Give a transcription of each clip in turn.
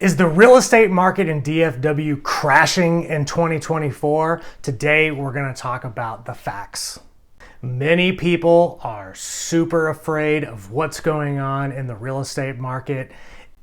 Is the real estate market in DFW crashing in 2024? Today, we're going to talk about the facts. Many people are super afraid of what's going on in the real estate market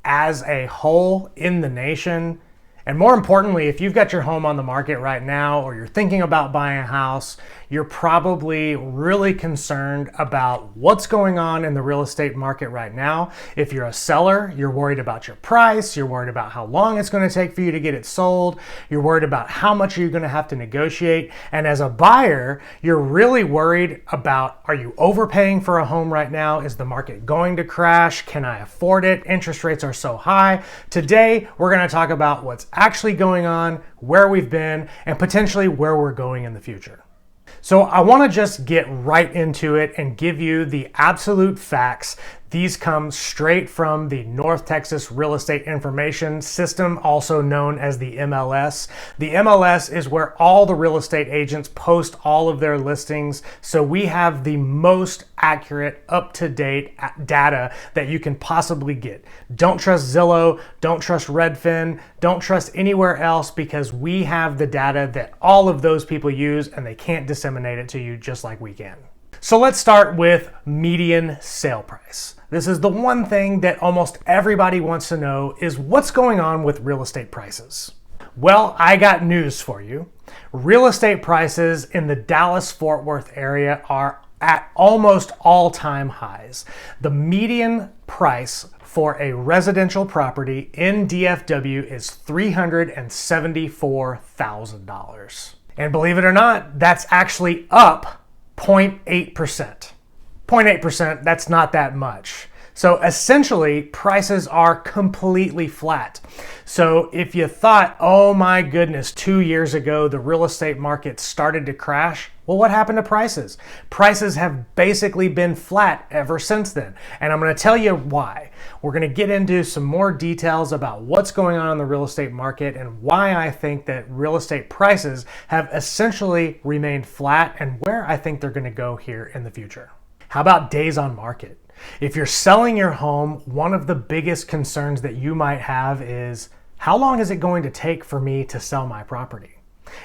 as a whole in the nation. And more importantly, if you've got your home on the market right now or you're thinking about buying a house, you're probably really concerned about what's going on in the real estate market right now. If you're a seller, you're worried about your price, you're worried about how long it's going to take for you to get it sold, you're worried about how much you're going to have to negotiate. And as a buyer, you're really worried about, are you overpaying for a home right now? Is the market going to crash? Can I afford it? Interest rates are so high. Today, we're going to talk about what's actually going on, where we've been, and potentially where we're going in the future. So I want to just get right into it and give you the absolute facts. These come straight from the North Texas Real Estate Information System, also known as the MLS. The MLS is where all the real estate agents post all of their listings. So we have the most accurate, up-to-date data that you can possibly get. Don't trust Zillow, don't trust Redfin, don't trust anywhere else, because we have the data that all of those people use and they can't disseminate it to you just like we can. So let's start with median sale price. This is the one thing that almost everybody wants to know, is what's going on with real estate prices. Well, I got news for you. Real estate prices in the Dallas-Fort Worth area are at almost all-time highs. The median price for a residential property in DFW is $374,000. And believe it or not, that's actually up 0.8%. 0.8%, that's not that much. So essentially, prices are completely flat. So if you thought, oh my goodness, 2 years ago, the real estate market started to crash, well, what happened to prices? Prices have basically been flat ever since then. And I'm going to tell you why. We're going to get into some more details about what's going on in the real estate market and why I think that real estate prices have essentially remained flat and where I think they're going to go here in the future. How about days on market? If you're selling your home, one of the biggest concerns that you might have is, how long is it going to take for me to sell my property?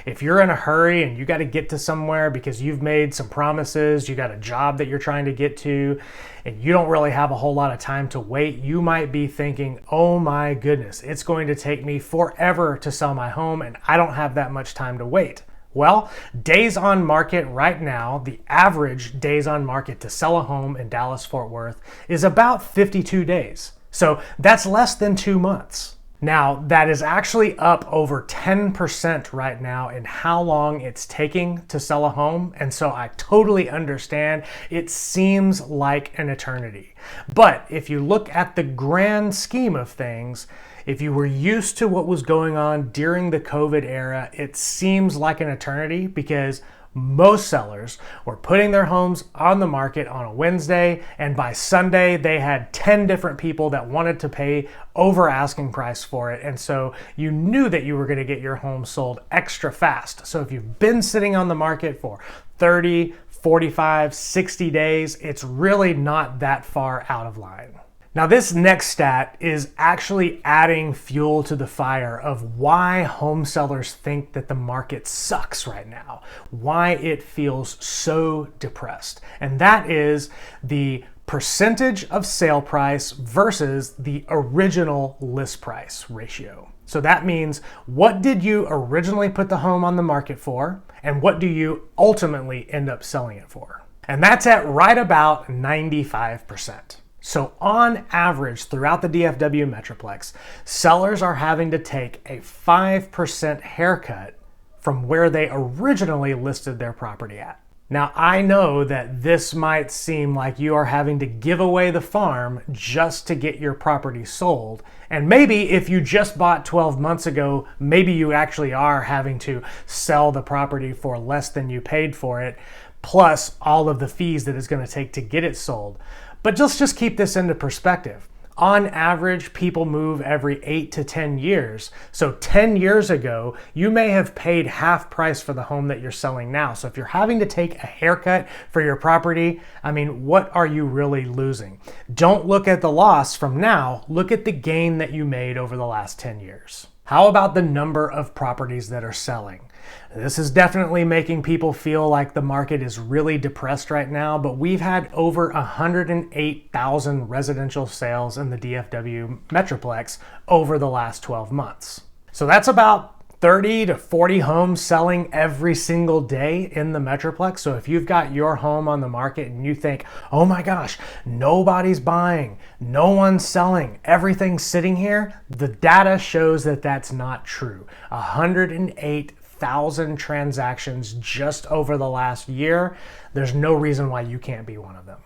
If you're in a hurry and you got to get to somewhere because you've made some promises, you got a job that you're trying to get to, and you don't really have a whole lot of time to wait, you might be thinking, oh my goodness, it's going to take me forever to sell my home and I don't have that much time to wait. Well, days on market right now, the average days on market to sell a home in Dallas-Fort Worth is about 52 days. So that's less than 2 months. Now, that is actually up over 10% right now in how long it's taking to sell a home. And so I totally understand. It seems like an eternity. But if you look at the grand scheme of things, if you were used to what was going on during the COVID era, it seems like an eternity, because most sellers were putting their homes on the market on a Wednesday, and by Sunday they had 10 different people that wanted to pay over asking price for it. And so you knew that you were going to get your home sold extra fast. So if you've been sitting on the market for 30, 45, 60 days, it's really not that far out of line. Now, this next stat is actually adding fuel to the fire of why home sellers think that the market sucks right now, why it feels so depressed. And that is the percentage of sale price versus the original list price ratio. So that means, what did you originally put the home on the market for, and what do you ultimately end up selling it for? And that's at right about 95%. So on average, throughout the DFW Metroplex, sellers are having to take a 5% haircut from where they originally listed their property at. Now, I know that this might seem like you are having to give away the farm just to get your property sold. And maybe if you just bought 12 months ago, maybe you actually are having to sell the property for less than you paid for it, plus all of the fees that it's going to take to get it sold. But let's just keep this into perspective. On average, people move every 8 to 10 years. So 10 years ago, you may have paid half price for the home that you're selling now. So if you're having to take a haircut for your property, I mean, what are you really losing? Don't look at the loss from now, look at the gain that you made over the last 10 years. How about the number of properties that are selling? This is definitely making people feel like the market is really depressed right now, but we've had over 108,000 residential sales in the DFW Metroplex over the last 12 months. So that's about 30 to 40 homes selling every single day in the Metroplex. So if you've got your home on the market and you think, oh my gosh, nobody's buying, no one's selling, everything's sitting here, the data shows that that's not true. 108,000 transactions just over the last year. There's no reason why you can't be one of them.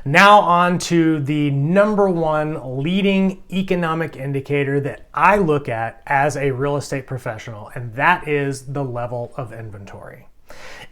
Now on to the number one leading economic indicator that I look at as a real estate professional, and that is the level of inventory.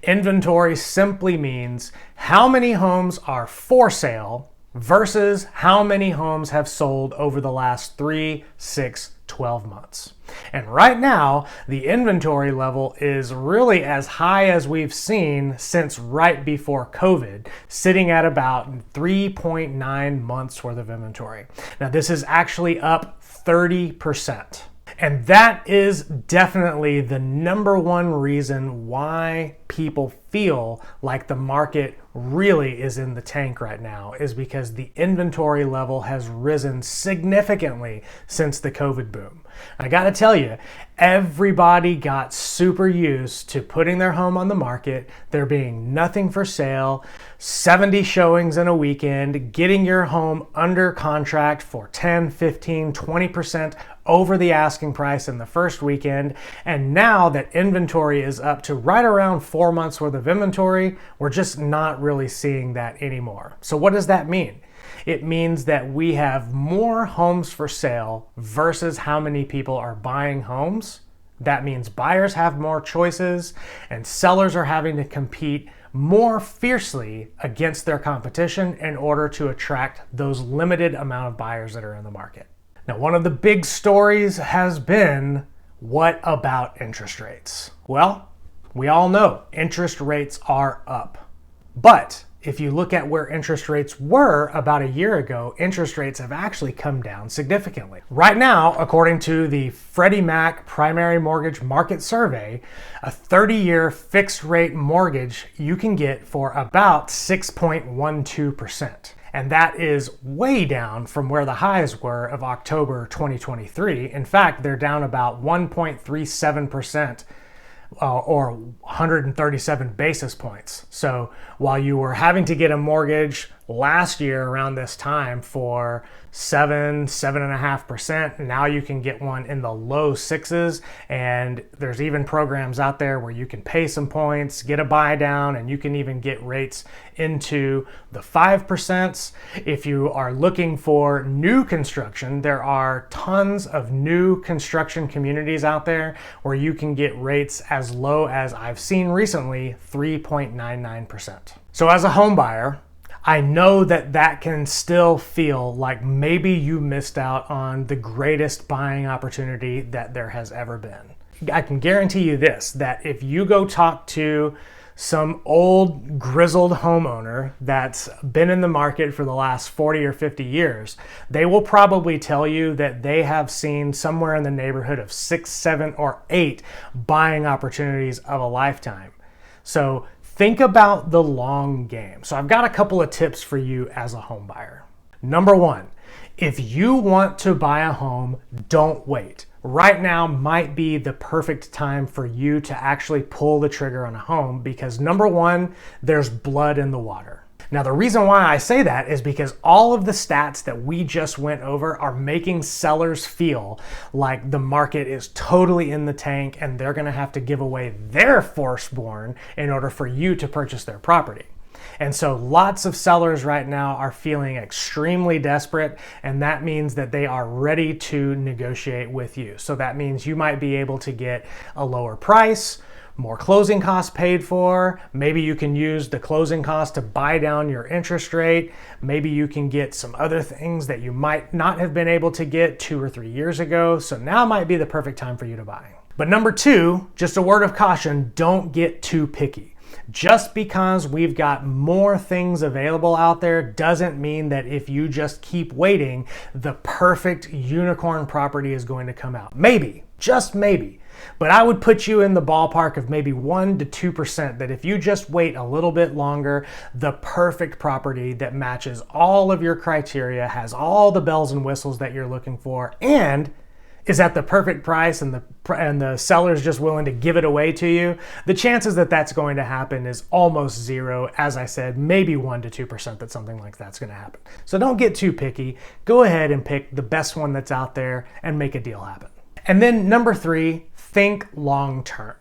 Inventory simply means how many homes are for sale versus how many homes have sold over the last 3, 6, 12 months. And right now, the inventory level is really as high as we've seen since right before COVID, sitting at about 3.9 months worth of inventory. Now, this is actually up 30%. And that is definitely the number one reason why people feel like the market really is in the tank right now, is because the inventory level has risen significantly since the COVID boom. I gotta tell you, everybody got super used to putting their home on the market, there being nothing for sale, 70 showings in a weekend, getting your home under contract for 10, 15, 20% over the asking price in the first weekend. And now that inventory is up to right around 4 months worth of inventory, we're just not really seeing that anymore. So what does that mean? It means that we have more homes for sale versus how many people are buying homes. That means buyers have more choices and sellers are having to compete more fiercely against their competition in order to attract those limited amount of buyers that are in the market. Now, one of the big stories has been, what about interest rates? Well, we all know interest rates are up. But if you look at where interest rates were about a year ago, interest rates have actually come down significantly. Right now, according to the Freddie Mac Primary Mortgage Market Survey, a 30-year fixed rate mortgage you can get for about 6.12%. And that is way down from where the highs were of October 2023. In fact, they're down about 1.37%. Or 137 basis points. So while you were having to get a mortgage last year around this time for 7.5%, now you can get one in the low sixes. And there's even programs out there where you can pay some points, get a buy down, and you can even get rates into the 5%. If you are looking for new construction, there are tons of new construction communities out there where you can get rates as low as I've seen recently, 3.99%. So as a home buyer, I know that that can still feel like maybe you missed out on the greatest buying opportunity that there has ever been. I can guarantee you this, that if you go talk to some old grizzled homeowner that's been in the market for the last 40 or 50 years, they will probably tell you that they have seen somewhere in the neighborhood of 6, 7, or 8 buying opportunities of a lifetime. So think about the long game. So I've got a couple of tips for you as a home buyer. Number one, if you want to buy a home, don't wait. Right now might be the perfect time for you to actually pull the trigger on a home because number one, there's blood in the water. Now, the reason why I say that is because all of the stats that we just went over are making sellers feel like the market is totally in the tank and they're gonna have to give away their firstborn in order for you to purchase their property. And so lots of sellers right now are feeling extremely desperate, and that means that they are ready to negotiate with you. So that means you might be able to get a lower price, more closing costs paid for. Maybe you can use the closing costs to buy down your interest rate. Maybe you can get some other things that you might not have been able to get 2 or 3 years ago. So now might be the perfect time for you to buy. But number 2, just a word of caution, don't get too picky. Just because we've got more things available out there doesn't mean that if you just keep waiting, the perfect unicorn property is going to come out. Maybe, just maybe. But I would put you in the ballpark of maybe 1 to 2% that if you just wait a little bit longer, the perfect property that matches all of your criteria, has all the bells and whistles that you're looking for, and is at the perfect price and the seller's just willing to give it away to you, the chances that that's going to happen is almost zero. As I said, maybe 1 to 2% that something like that's going to happen. So don't get too picky. Go ahead and pick the best one that's out there and make a deal happen. And then number 3, think long term.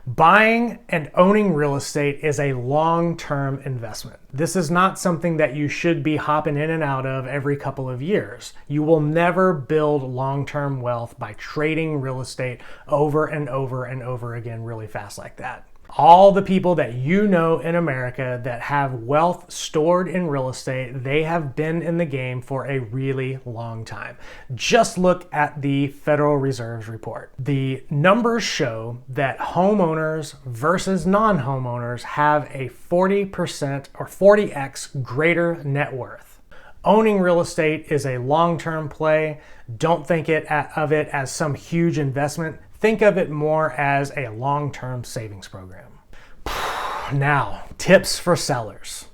Buying and owning real estate is a long-term investment. This is not something that you should be hopping in and out of every couple of years. You will never build long-term wealth by trading real estate over and over and over again really fast like that. All the people that you know in America that have wealth stored in real estate, they have been in the game for a really long time. Just look at the Federal Reserve's report. The numbers show that homeowners versus non-homeowners have a 40% or 40x greater net worth. Owning real estate is a long-term play. Don't think of it as some huge investment. Think of it more as a long-term savings program. Now, tips for sellers.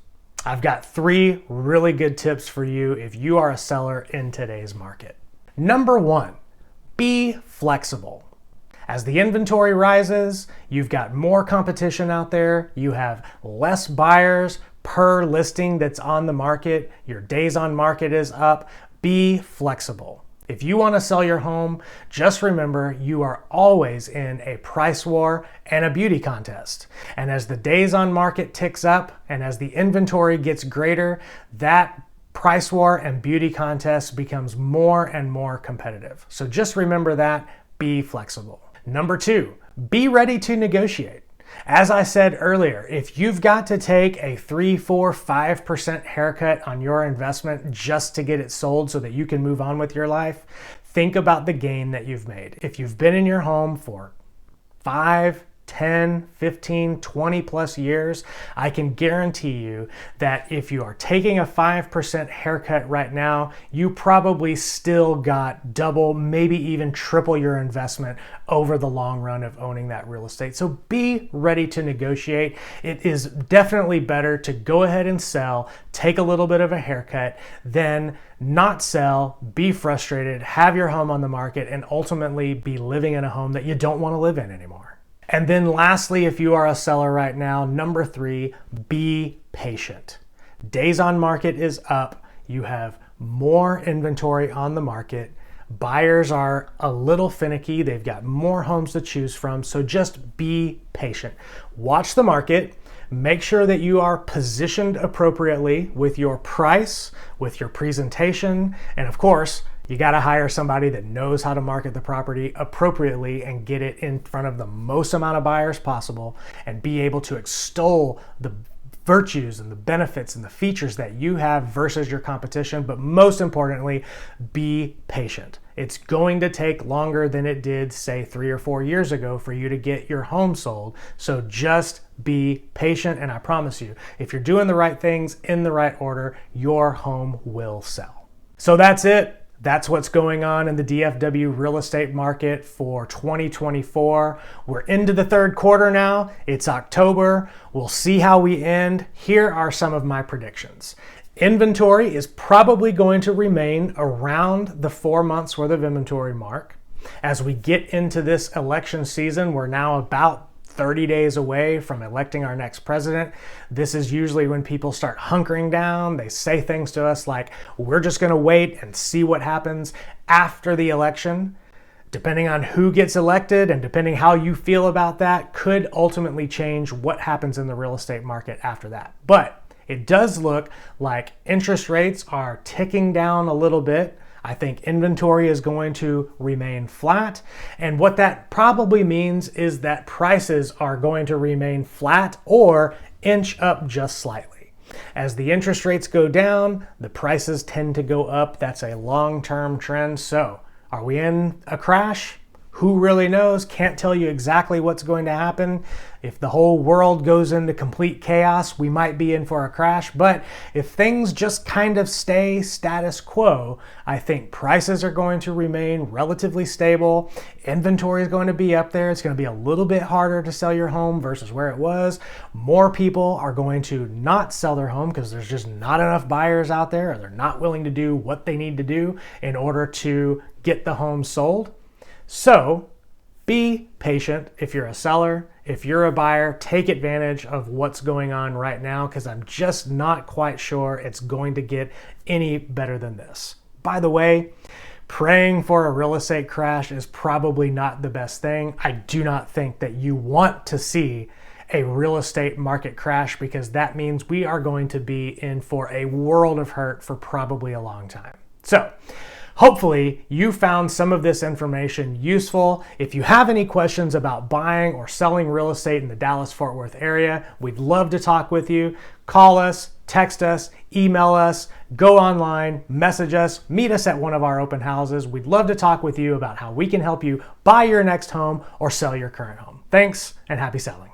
I've got 3 really good tips for you if you are a seller in today's market. Number 1, be flexible. As the inventory rises, you've got more competition out there, you have less buyers per listing that's on the market, your days on market is up. Be flexible. If you want to sell your home, just remember you are always in a price war and a beauty contest. And as the days on market ticks up and as the inventory gets greater, that price war and beauty contest becomes more and more competitive. So just remember that, be flexible. Number 2, be ready to negotiate. As I said earlier, if you've got to take a 3, 4, 5% haircut on your investment just to get it sold so that you can move on with your life, think about the gain that you've made. If you've been in your home for 5, 10, 15, 20 plus years, I can guarantee you that if you are taking a 5% haircut right now, you probably still got double, maybe even triple your investment over the long run of owning that real estate. So be ready to negotiate. It is definitely better to go ahead and sell, take a little bit of a haircut, than not sell, be frustrated, have your home on the market, and ultimately be living in a home that you don't want to live in anymore. And then lastly, if you are a seller right now, number 3, be patient. Days on market is up. You have more inventory on the market. Buyers are a little finicky. They've got more homes to choose from. So just be patient. Watch the market. Make sure that you are positioned appropriately with your price, with your presentation, and of course, you got to hire somebody that knows how to market the property appropriately and get it in front of the most amount of buyers possible and be able to extol the virtues and the benefits and the features that you have versus your competition. But most importantly, be patient. It's going to take longer than it did, say, 3 or 4 years ago for you to get your home sold. So just be patient, and I promise you, if you're doing the right things in the right order, your home will sell. So that's it. That's what's going on in the DFW real estate market for 2024. We're into the 3rd quarter now. It's October. We'll see how we end. Here are some of my predictions. Inventory is probably going to remain around the 4 months worth of inventory mark. As we get into this election season, we're now about 30 days away from electing our next president. This is usually when people start hunkering down. They say things to us like, we're just going to wait and see what happens after the election. Depending on who gets elected and depending how you feel about that could ultimately change what happens in the real estate market after that. But it does look like interest rates are ticking down a little bit. I think inventory is going to remain flat. And what that probably means is that prices are going to remain flat or inch up just slightly. As the interest rates go down, the prices tend to go up. That's a long-term trend. So, are we in a crash? Who really knows? Can't tell you exactly what's going to happen. If the whole world goes into complete chaos, we might be in for a crash. But if things just kind of stay status quo, I think prices are going to remain relatively stable. Inventory is going to be up there. It's going to be a little bit harder to sell your home versus where it was. More people are going to not sell their home because there's just not enough buyers out there, or they're not willing to do what they need to do in order to get the home sold. So be patient if you're a seller. If you're a buyer, take advantage of what's going on right now, because I'm just not quite sure it's going to get any better than this. By the way, praying for a real estate crash is probably not the best thing. I do not think that you want to see a real estate market crash, because that means we are going to be in for a world of hurt for probably a long time. So, hopefully you found some of this information useful. If you have any questions about buying or selling real estate in the Dallas-Fort Worth area, we'd love to talk with you. Call us, text us, email us, go online, message us, meet us at one of our open houses. We'd love to talk with you about how we can help you buy your next home or sell your current home. Thanks, and happy selling.